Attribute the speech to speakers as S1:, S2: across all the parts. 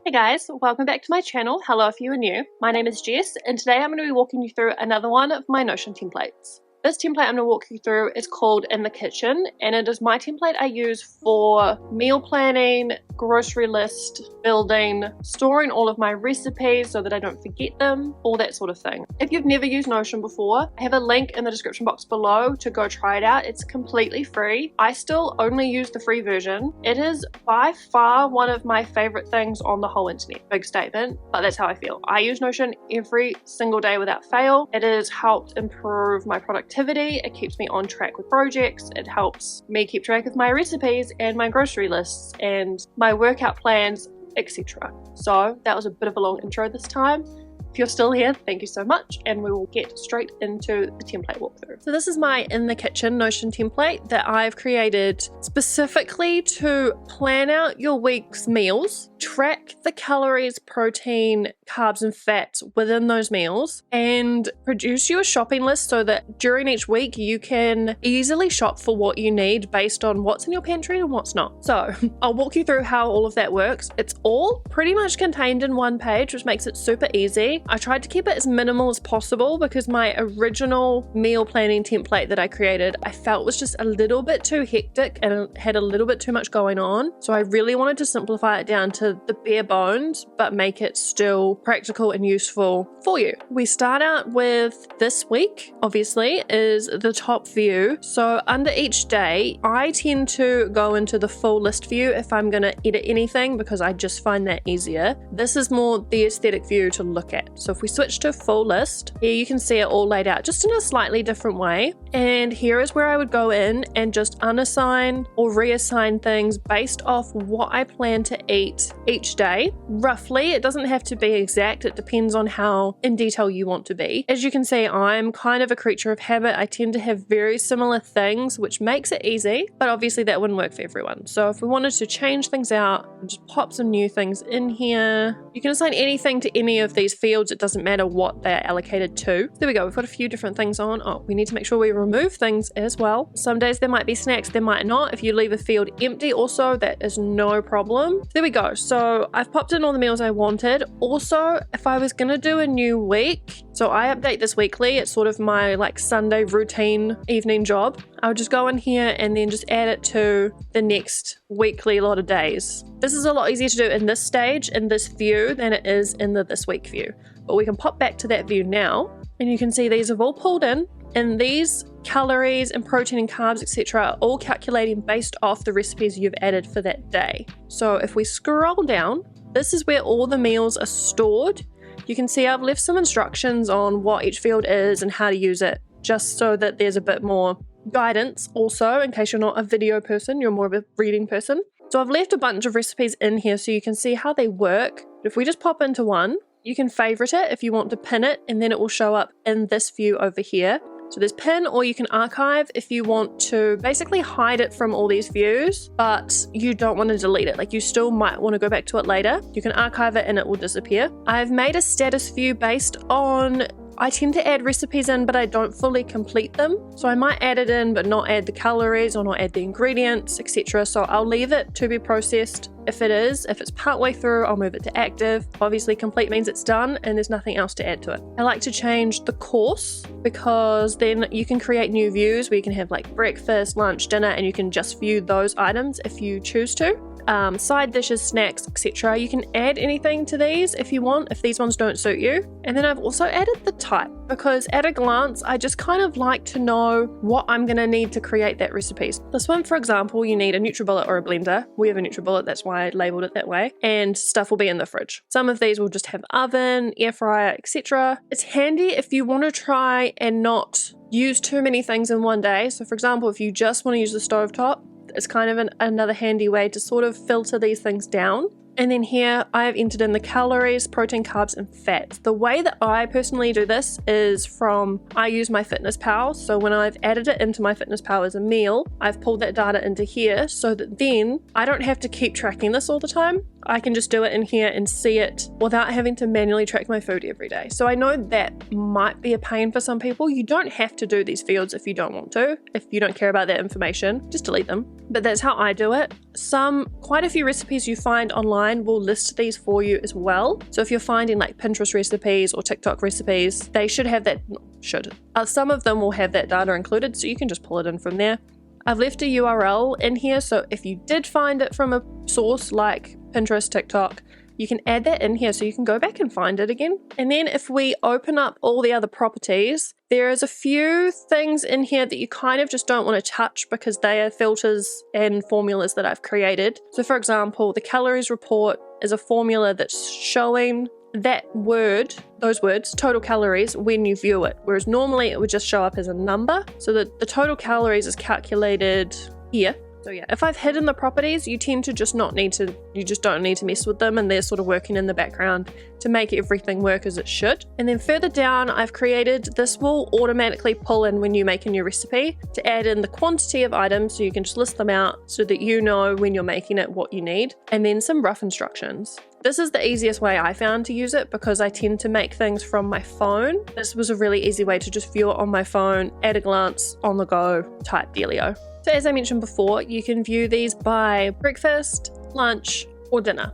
S1: Hey guys, welcome back to my channel. Hello if you are new. My name is Jess and today I'm going to be walking you through another one of my Notion templates. This template I'm going to walk you through is called In the Kitchen, and it is my template I use for meal planning, grocery list building, storing all of my recipes so that I don't forget them, all that sort of thing. If you've never used Notion before, I have a link in the description box below to go try it out. It's completely free. I still only use the free version. It is by far one of my favorite things on the whole internet. Big statement, but that's how I feel. I use Notion every single day without fail. It has helped improve my productivity. It keeps me on track with projects. It helps me keep track of my recipes and my grocery lists and my workout plans, etc. So that was a bit of a long intro this time. If you're still here, thank you so much, and we will get straight into the template walkthrough. So this is my In the Kitchen Notion template that I've created specifically to plan out your week's meals, track the calories, protein, carbs, and fats within those meals, and produce you a shopping list so that during each week you can easily shop for what you need based on what's in your pantry and what's not. So I'll walk you through how all of that works. It's all pretty much contained in one page, which makes it super easy. I tried to keep it as minimal as possible because my original meal planning template that I created, I felt was just a little bit too hectic and it had a little bit too much going on. So I really wanted to simplify it down to the bare bones, but make it still practical and useful for you. We start out with this week, obviously, is the top view. So under each day, I tend to go into the full list view if I'm going to edit anything because I just find that easier. This is more the aesthetic view to look at. So if we switch to full list, here you can see it all laid out just in a slightly different way. And here is where I would go in and just unassign or reassign things based off what I plan to eat each day. Roughly, it doesn't have to be exact. It depends on how in detail you want to be. As you can see, I'm kind of a creature of habit. I tend to have very similar things, which makes it easy, but obviously that wouldn't work for everyone. So if we wanted to change things out and just pop some new things in here, you can assign anything to any of these fields. It doesn't matter what they're allocated to. There we go. We've got a few different things on. Oh, we need to make sure we remove things as well. Some days there might be snacks, there might not. If you leave a field empty also, that is no problem. There we go. So I've popped in all the meals I wanted. Also, if I was going to do a new week, so I update this weekly. It's sort of my like Sunday routine evening job. I would just go in here and then just add it to the next weekly lot of days. This is a lot easier to do in this stage, in this view, than it is in the this week view. But we can pop back to that view now, and you can see these have all pulled in, and these calories and protein and carbs, etc. are all calculating based off the recipes you've added for that day. So if we scroll down, this is where all the meals are stored. You can see I've left some instructions on what each field is and how to use it, just so that there's a bit more guidance also, in case you're not a video person, you're more of a reading person. So I've left a bunch of recipes in here so you can see how they work. If we just pop into one, you can favorite it if you want to pin it, and then it will show up in this view over here. So there's pin, or you can archive if you want to basically hide it from all these views, but you don't want to delete it. Like, you still might want to go back to it later. You can archive it and it will disappear. I've made a status view based on, I tend to add recipes in, but I don't fully complete them. So I might add it in, but not add the calories or not add the ingredients, etc. So I'll leave it to be processed. If it's partway through, I'll move it to active. Obviously, complete means it's done and there's nothing else to add to it. I like to change the course because then you can create new views where you can have like breakfast, lunch, dinner, and you can just view those items if you choose to. Side dishes, snacks, etc. You can add anything to these if you want, if these ones don't suit you. And then I've also added the type because at a glance, I just kind of like to know what I'm going to need to create that recipes. This one, for example, you need a NutriBullet or a blender. We have a NutriBullet, that's why I labeled it that way. And stuff will be in the fridge. Some of these will just have oven, air fryer, etc. It's handy if you want to try and not use too many things in one day. So for example, if you just want to use the stovetop, it's kind of another handy way to sort of filter these things down. And then here I have entered in the calories, protein, carbs, and fats. The way that I personally do this is I use MyFitnessPal. So when I've added it into MyFitnessPal as a meal, I've pulled that data into here so that then I don't have to keep tracking this all the time. I can just do it in here and see it without having to manually track my food every day. So I know that might be a pain for some people. You don't have to do these fields if you don't want to. If you don't care about that information, just delete them. but that's how I do it. Quite a few recipes you find online will list these for you as well. So if you're finding like Pinterest recipes or TikTok recipes, they should have that, some of them will have that data included, so you can just pull it in from there. I've left a URL in here, so if you did find it from a source like Pinterest, TikTok, you can add that in here so you can go back and find it again. And then if we open up all the other properties, there is a few things in here that you kind of just don't want to touch because they are filters and formulas that I've created. So for example, the calories report is a formula that's showing that word, those words, total calories, when you view it. Whereas normally it would just show up as a number. So that the total calories is calculated here. So yeah, if I've hidden the properties, you tend to just don't need to mess with them, and they're sort of working in the background to make everything work as it should. And then further down, I've created, this will automatically pull in when you make a new recipe to add in the quantity of items, so you can just list them out so that you know when you're making it what you need, and then some rough instructions. This is the easiest way I found to use it because I tend to make things from my phone. This was a really easy way to just view it on my phone, at a glance, on the go type dealio. So as I mentioned before, you can view these by breakfast, lunch, or dinner,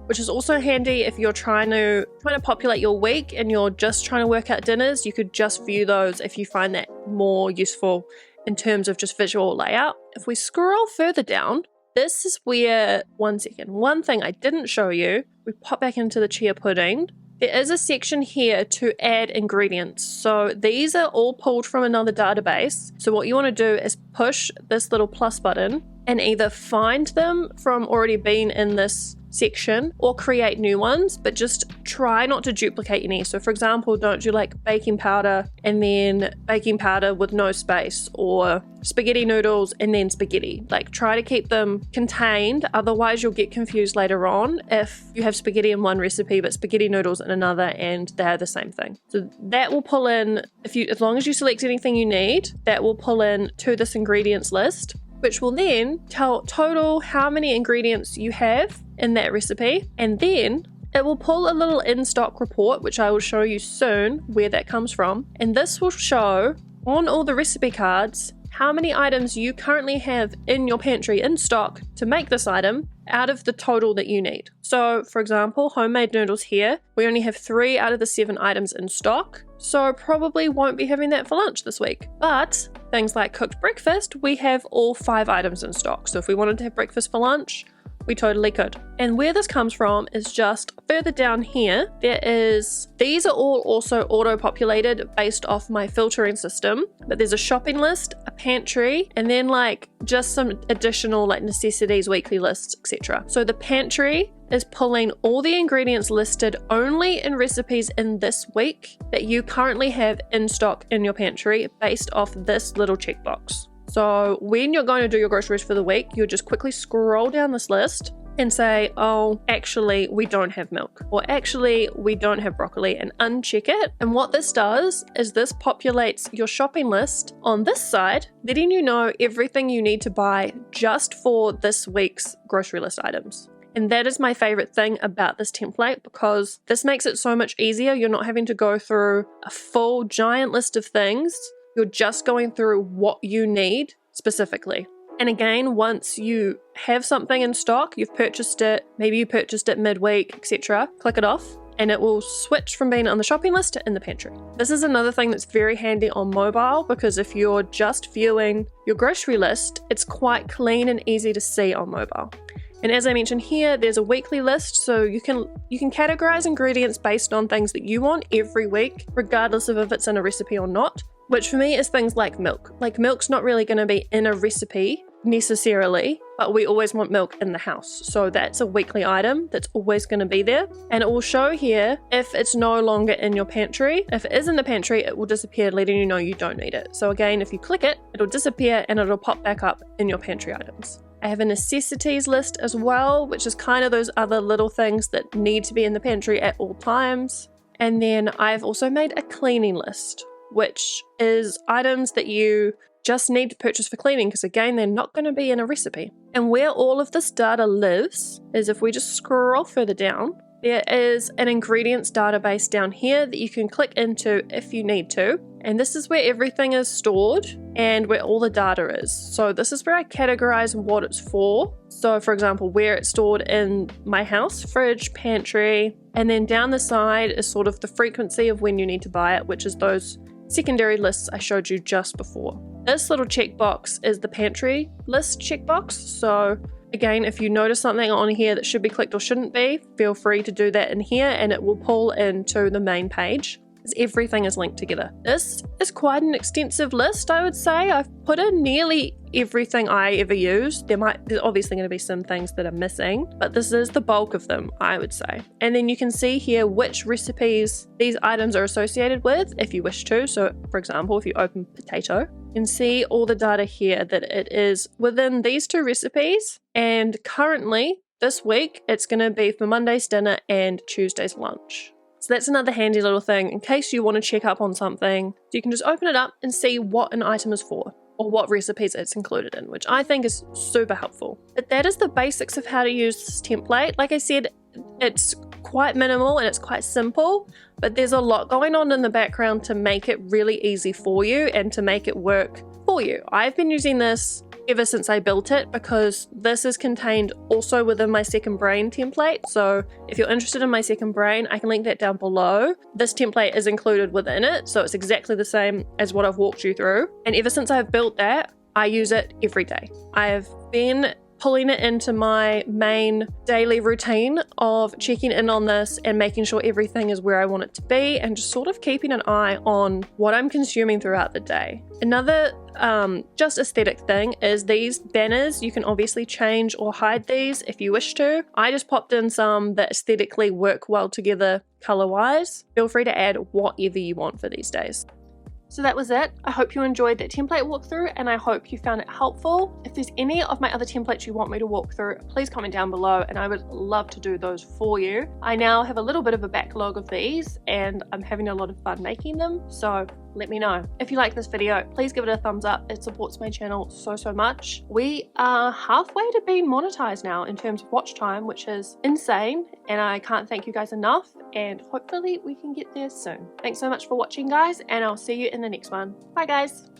S1: which is also handy if you're trying to populate your week and you're just trying to work out dinners. You could just view those if you find that more useful in terms of just visual layout. If we scroll further down, this is where, one thing I didn't show you, we pop back into the chia pudding. There is a section here to add ingredients. So these are all pulled from another database. So what you want to do is push this little plus button and either find them from already being in this section or create new ones, but just try not to duplicate any. So for example, don't do like baking powder and then baking powder with no space, or spaghetti noodles and then spaghetti. Like, try to keep them contained, otherwise you'll get confused later on if you have spaghetti in one recipe but spaghetti noodles in another and they're the same thing. So that will pull in, as long as you select anything you need, that will pull in to this ingredients list, which will then tell total how many ingredients you have in that recipe, and then it will pull a little in-stock report, which I will show you soon where that comes from, and this will show on all the recipe cards how many items you currently have in your pantry in stock to make this item out of the total that you need. So for example, homemade noodles here, we only have 3 out of the 7 items in stock, so probably won't be having that for lunch this week. But things like cooked breakfast, we have all 5 items in stock. So if we wanted to have breakfast for lunch, we totally could. And where this comes from is just further down here. These are all also auto-populated based off my filtering system, but there's a shopping list, a pantry, and then like just some additional like necessities, weekly lists, etc. So the pantry is pulling all the ingredients listed only in recipes in this week that you currently have in stock in your pantry based off this little checkbox. So when you're going to do your groceries for the week, you'll just quickly scroll down this list and say, oh, actually, we don't have milk, or actually, we don't have broccoli, and uncheck it. And what this does is this populates your shopping list on this side, letting you know everything you need to buy just for this week's grocery list items. And that is my favorite thing about this template, because this makes it so much easier. You're not having to go through a full giant list of things. You're just going through what you need specifically. And again, once you have something in stock, you've purchased it, maybe you purchased it midweek, etc., click it off and it will switch from being on the shopping list to in the pantry. This is another thing that's very handy on mobile, because if you're just viewing your grocery list, it's quite clean and easy to see on mobile. And as I mentioned here, there's a weekly list, so you can categorize ingredients based on things that you want every week, regardless of if it's in a recipe or not. Which for me is things like milk. Like, milk's not really going to be in a recipe necessarily, but we always want milk in the house. So that's a weekly item that's always going to be there. And it will show here if it's no longer in your pantry. If it is in the pantry, it will disappear, letting you know you don't need it. So again, if you click it, it'll disappear and it'll pop back up in your pantry items. I have a necessities list as well, which is kind of those other little things that need to be in the pantry at all times. And then I've also made a cleaning list, which is items that you just need to purchase for cleaning, because again, they're not going to be in a recipe. And where all of this data lives is, if we just scroll further down, there is an ingredients database down here that you can click into if you need to. and this is where everything is stored and where all the data is. So this is where I categorize what it's for. So for example, where it's stored in my house, fridge, pantry, and then down the side is sort of the frequency of when you need to buy it, which is those secondary lists I showed you just before. This little checkbox is the pantry list checkbox. So again, if you notice something on here that should be clicked or shouldn't be, feel free to do that in here and it will pull into the main page. Everything is linked together. This is quite an extensive list, I would say. I've put in nearly everything I ever use. There's obviously going to be some things that are missing, but this is the bulk of them, I would say. And then you can see here which recipes these items are associated with if you wish to. So for example, if you open potato, you can see all the data here that it is within these two recipes. And currently this week, it's going to be for Monday's dinner and Tuesday's lunch. So that's another handy little thing in case you want to check up on something. You can just open it up and see what an item is for or what recipes it's included in, which I think is super helpful. But that is the basics of how to use this template. Like I said, it's quite minimal and it's quite simple, but there's a lot going on in the background to make it really easy for you and to make it work for you. I've been using this ever since I built it because this is contained also within my second brain template. So if you're interested in my second brain, I can link that down below. This template is included within it, so it's exactly the same as what I've walked you through. And ever since I've built that, I use it every day. I have been pulling it into my main daily routine of checking in on this and making sure everything is where I want it to be and just sort of keeping an eye on what I'm consuming throughout the day. Another just aesthetic thing is these banners. You can obviously change or hide these if you wish to. I just popped in some that aesthetically work well together color-wise. Feel free to add whatever you want for these days. So that was it. I hope you enjoyed that template walkthrough and I hope you found it helpful. If there's any of my other templates you want me to walk through, please comment down below and I would love to do those for you. I now have a little bit of a backlog of these and I'm having a lot of fun making them, so let me know. If you like this video, please give it a thumbs up. It supports my channel so much. We are halfway to being monetized now in terms of watch time, which is insane and I can't thank you guys enough, and hopefully we can get there soon. Thanks so much for watching, guys, and I'll see you in the next one. Bye guys.